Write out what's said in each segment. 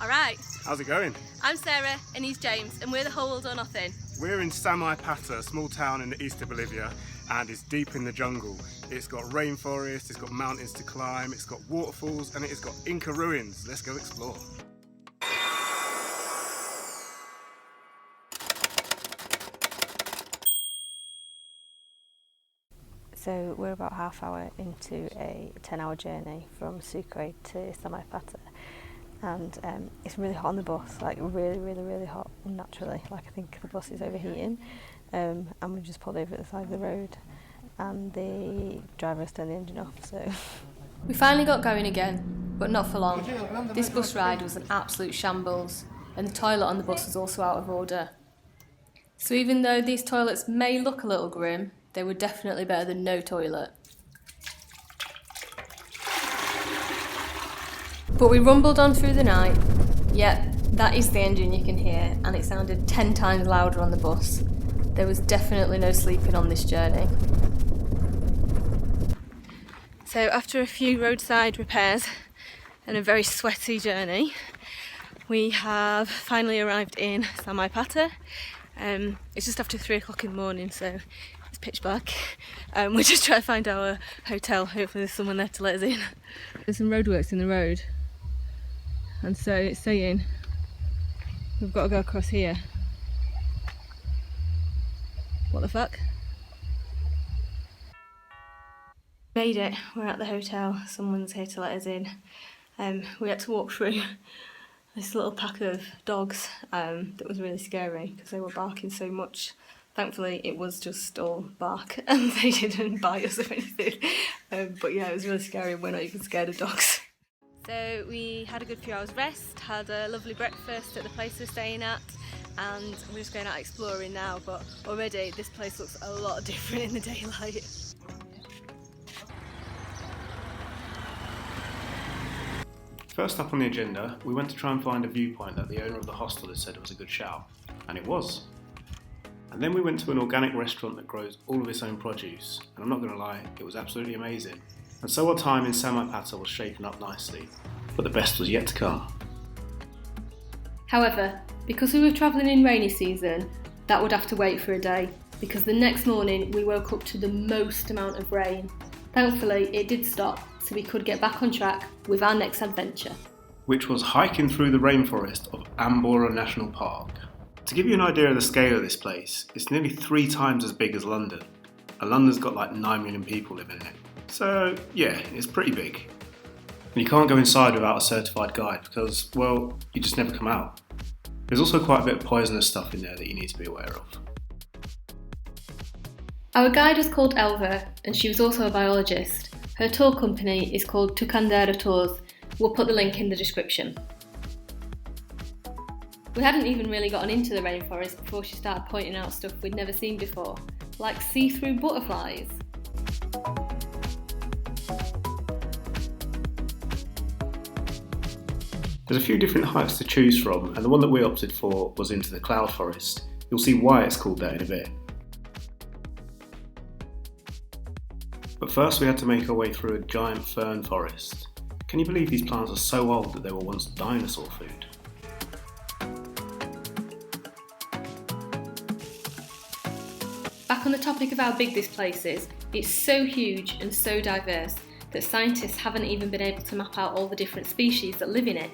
Alright, How's it going? I'm Sarah and he's James and we're the Hold or Nothing. We're in Samaipata, a small town in the east of Bolivia, and it's deep in the jungle. It's got rainforest, it's got mountains to climb, it's got waterfalls, and it's got Inca ruins. Let's go explore. So we're about half hour into a 10-hour journey from Sucre to Samaipata, and it's really hot on the bus, like really hot naturally. Like I think the bus is overheating, and we just pulled over at the side of the road, and the driver has turned the engine off. So we finally got going again, but not for long. This bus ride was an absolute shambles, and the toilet on the bus was also out of order. So even though these toilets may look a little grim, they were definitely better than no toilet. But we rumbled on through the night. Yep, that is the engine you can hear, and it sounded 10 times louder on the bus. There was definitely no sleeping on this journey. So after a few roadside repairs and a very sweaty journey, we have finally arrived in Samaipata. It's just after 3 o'clock in the morning, so it's pitch black. We're just trying to find our hotel. Hopefully there's someone there to let us in. There's some roadworks in the road, and so it's saying we've got to go across here. What the fuck? Made it. We're at the hotel. Someone's here to let us in. We had to walk through this little pack of dogs that was really scary because they were barking so much. Thankfully it was just all bark and they didn't bite us or anything. But yeah, it was really scary and we're not even scared of dogs. So we had a good few hours rest, had a lovely breakfast at the place we're staying at, and we're just going out exploring now, but already this place looks a lot different in the daylight. First up on the agenda, we went to try and find a viewpoint that the owner of the hostel had said was a good shout, and it was. And then we went to an organic restaurant that grows all of its own produce, and I'm not going to lie, it was absolutely amazing. And so our time in Samaipata was shaping up nicely, but the best was yet to come. However, because we were travelling in rainy season, that would have to wait for a day, because the next morning we woke up to the most amount of rain. Thankfully it did stop, so we could get back on track with our next adventure. Which was hiking through the rainforest of Amboró National Park. To give you an idea of the scale of this place, it's nearly 3 times as big as London, and London's got like 9 million people living in it. So yeah, it's pretty big. And you can't go inside without a certified guide because, well, you just never come out. There's also quite a bit of poisonous stuff in there that you need to be aware of. Our guide was called Elva, and she was also a biologist. Her tour company is called Tucandera Tours. We'll put the link in the description. We hadn't even really gotten into the rainforest before she started pointing out stuff we'd never seen before, like see-through butterflies. There's a few different hikes to choose from, and the one that we opted for was into the cloud forest. You'll see why it's called that in a bit. But first we had to make our way through a giant fern forest. Can you believe these plants are so old that they were once dinosaur food? Back on the topic of how big this place is, it's so huge and so diverse that scientists haven't even been able to map out all the different species that live in it.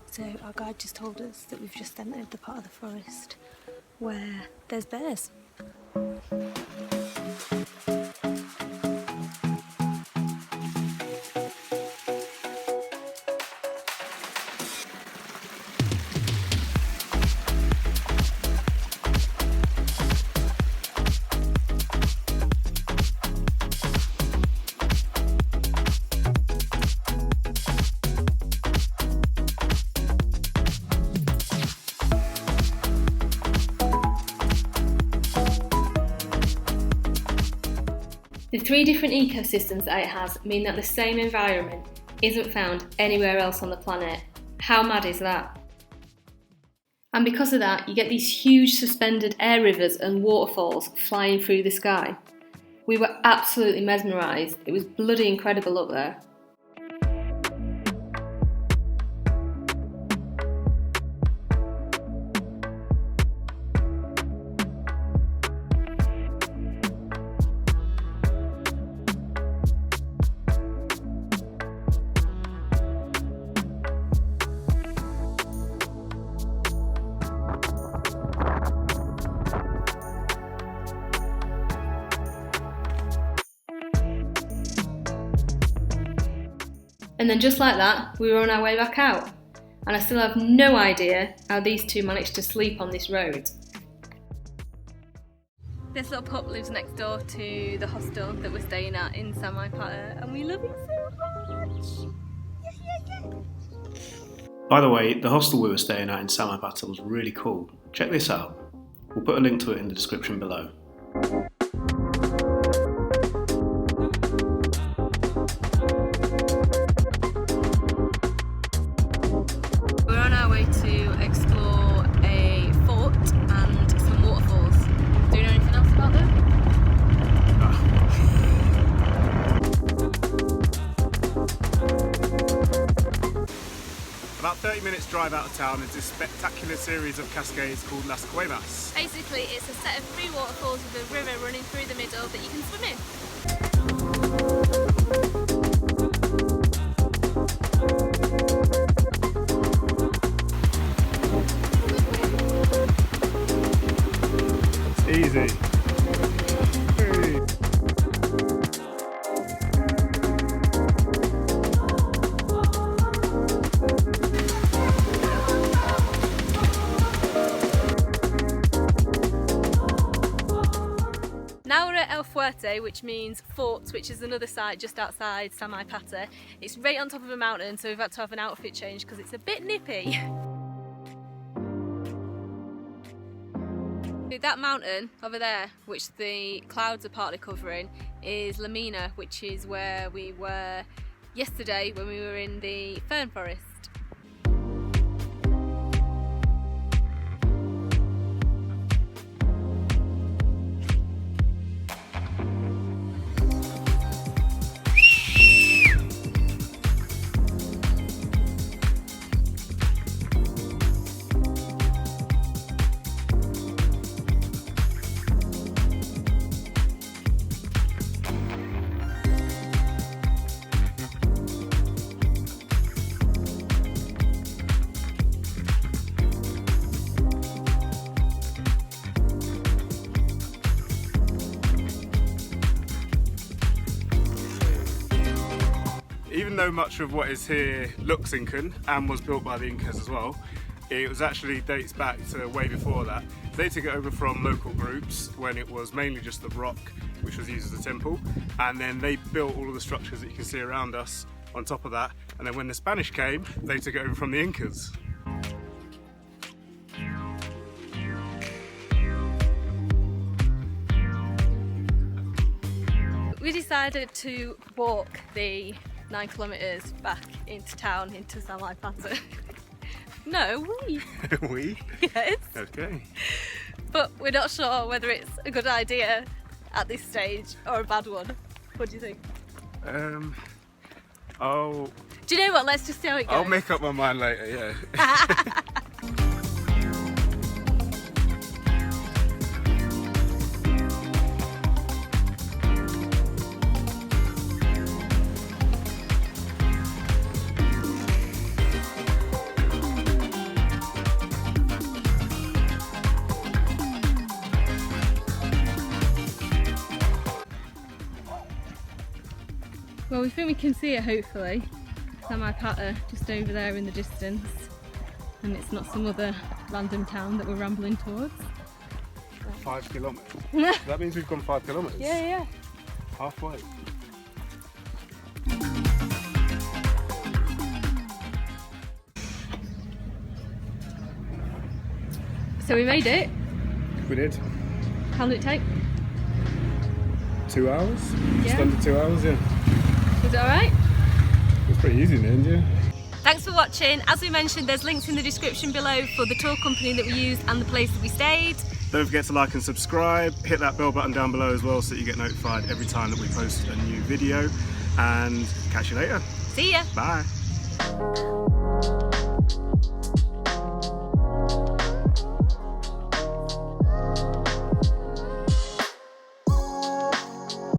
So our guide just told us that we've just entered the part of the forest where there's bears. The 3 different ecosystems that it has mean that the same environment isn't found anywhere else on the planet. How mad is that? And because of that, you get these huge suspended air rivers and waterfalls flying through the sky. We were absolutely mesmerised. It was bloody incredible up there. And then just like that, we were on our way back out. And I still have no idea how these two managed to sleep on this road. This little pup lives next door to the hostel that we're staying at in Samaipata, and we love it so much. By the way, the hostel we were staying at in Samaipata was really cool. Check this out. We'll put a link to it in the description below. We're on our way to explore a fort and some waterfalls. Do you know anything else about them? About 30 minutes drive out of town is this spectacular series of cascades called Las Cuevas. Basically, it's a set of 3 waterfalls with a river running through the middle that you can swim in. It's easy. Now we're at El Fuerte, which means Fort, which is another site just outside Samaipata. It's right on top of a mountain, so we've had to have an outfit change because it's a bit nippy. That mountain over there, which the clouds are partly covering, is La Mina, which is where we were yesterday when we were in the fern forest. Even though much of what is here looks Incan and was built by the Incas as well, it was actually dates back to way before that. They took it over from local groups when it was mainly just the rock which was used as a temple, and then they built all of the structures that you can see around us on top of that, and then when the Spanish came they took it over from the Incas. We decided to walk the 9 kilometres back into town, into Samaipata. No, we. We? Yes. Okay. But we're not sure whether it's a good idea at this stage or a bad one. What do you think? Oh. Do you know what? Let's just see how it goes. I'll make up my mind later, yeah. Well, we think we can see it, hopefully. Samaipata, just over there in the distance. And it's not some other random town that we're rambling towards. 5 kilometres. That means we've gone 5 kilometres. Yeah. Halfway. So we made it. We did. How long did it take? 2 hours? Yeah. Just under 2 hours, yeah. Was it alright? It was pretty easy in the end, yeah. Thanks for watching. As we mentioned, there's links in the description below for the tour company that we used and the place that we stayed. Don't forget to like and subscribe, hit that bell button down below as well so that you get notified every time that we post a new video, and catch you later. See ya! Bye.